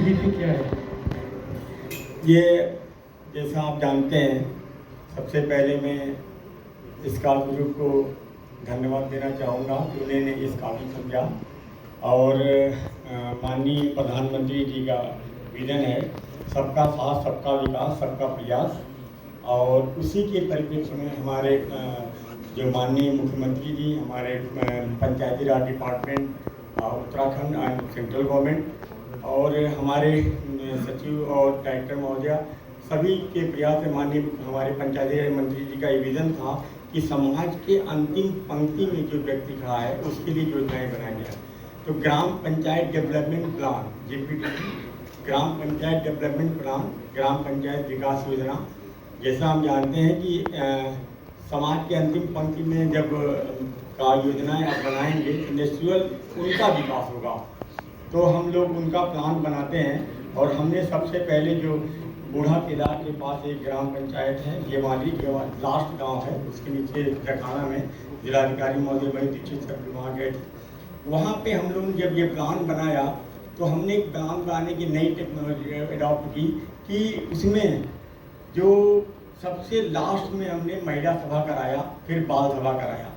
Activity क्या है? ये जैसा आप जानते हैं, सबसे पहले मैं इस ग्रुप को धन्यवाद देना चाहूँगा कि उन्होंने इस काबिल समझा और माननीय प्रधानमंत्री जी का विजन है सबका साथ, सबका विकास, सबका प्रयास, और उसी के परिप्रेक्ष्य में हमारे जो माननीय मुख्यमंत्री जी, हमारे Panchayati Raj department Uttarakhand and central government और हमारे सचिव और डायरेक्टर महोदया सभी के प्रयास से माननीय हमारे पंचायती राज मंत्री जी का ये विजन था कि समाज के अंतिम पंक्ति में जो व्यक्ति खड़ा है उसके लिए योजनाएं बनाई जाए। तो ग्राम पंचायत डेवलपमेंट प्लान (GPDP), ग्राम पंचायत डेवलपमेंट प्लान, ग्राम पंचायत विकास योजना, जैसा हम जानते हैं कि समाज के अंतिम पंक्ति में जब का योजनाएं आप बनाएंगे तो नेचुरल उनका विकास होगा। तो हम लोग उनका प्लान बनाते हैं और हमने सबसे पहले जो बूढ़ा केदार के पास एक ग्राम पंचायत है, ये लास्ट गांव है, उसके नीचे जखाना में जिलाधिकारी महोदय भाई दीक्षित सर वहाँ गए थे। वहाँ पे हम लोग जब ये प्लान बनाया तो हमने प्लान बनाने की नई टेक्नोलॉजी अडॉप्ट की कि उसमें जो सबसे लास्ट में हमने महिला सभा कराया, फिर बाल सभा कराया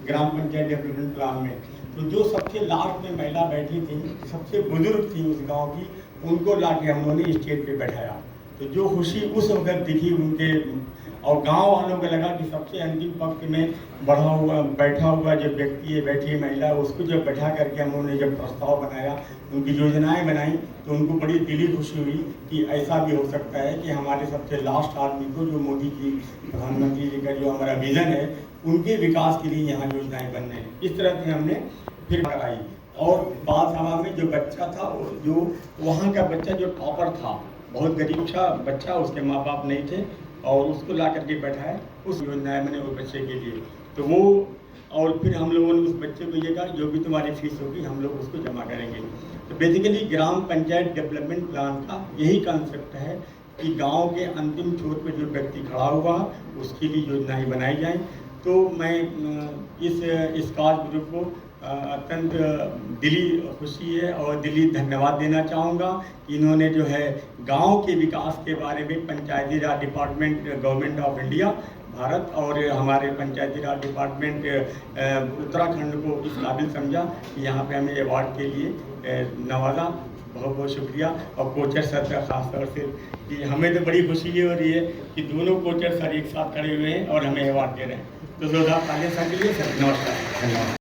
ग्राम पंचायत डेवलपमेंट प्लान में। तो जो सबसे लास्ट में महिला बैठी थी, सबसे बुजुर्ग थी उस गांव की, उनको लाके हम लोगों ने स्टेज पे बैठाया। तो जो खुशी उस वक्त दिखी उनके और गांव वालों को लगा कि सबसे अंतिम पंक्ति में बैठा हुआ जो व्यक्ति है, बैठी महिला, उसको जब बैठा करके हम लोगों ने जब प्रस्ताव बनाया, उनकी योजनाएं बनाई, तो उनको बड़ी दिली खुशी हुई कि ऐसा भी हो सकता है कि हमारे सबसे लास्ट आदमी को, जो मोदी जी प्रधानमंत्री जी का जो हमारा विजन है, उनके विकास के लिए यहाँ योजनाएं बन रही हैं। इस तरह से हमने फिर कराई। और बाल सभा में जो बच्चा था, जो वहाँ का बच्चा जो टॉपर था, बहुत गरीब था बच्चा, उसके माँ बाप नहीं थे, और उसको ला करके बैठाए उस योजना मैंने वो बच्चे के लिए। तो वो और फिर हम लोगों ने उस बच्चे को ये कहा जो भी तुम्हारी फीस होगी हम लोग उसको जमा करेंगे। तो बेसिकली ग्राम पंचायत डेवलपमेंट प्लान का यही कॉन्सेप्ट है कि गांव के अंतिम छोर पे जो व्यक्ति खड़ा हुआ उसके लिए योजनाएं बनाई जाएं। तो मैं इस कार्य ग्रुप को अत्यंत दिली खुशी है और दिली धन्यवाद देना चाहूँगा कि इन्होंने जो है गांव के विकास के बारे में Panchayati Raj department government of India Bharat और हमारे पंचायती राज डिपार्टमेंट उत्तराखंड को इस काबिल समझा कि यहाँ पे हमें अवार्ड के लिए नवाजा। बहुत बहुत शुक्रिया। और कोचर सर का खास तौर से कि हमें तो बड़ी खुशी ये हो रही है कि दोनों कोचर सर एक साथ खड़े हुए हैं और हमें अवार्ड दे रहे हैं। तो जोरदार तालियां सर के लिए। सर नमस्कार। धन्यवाद।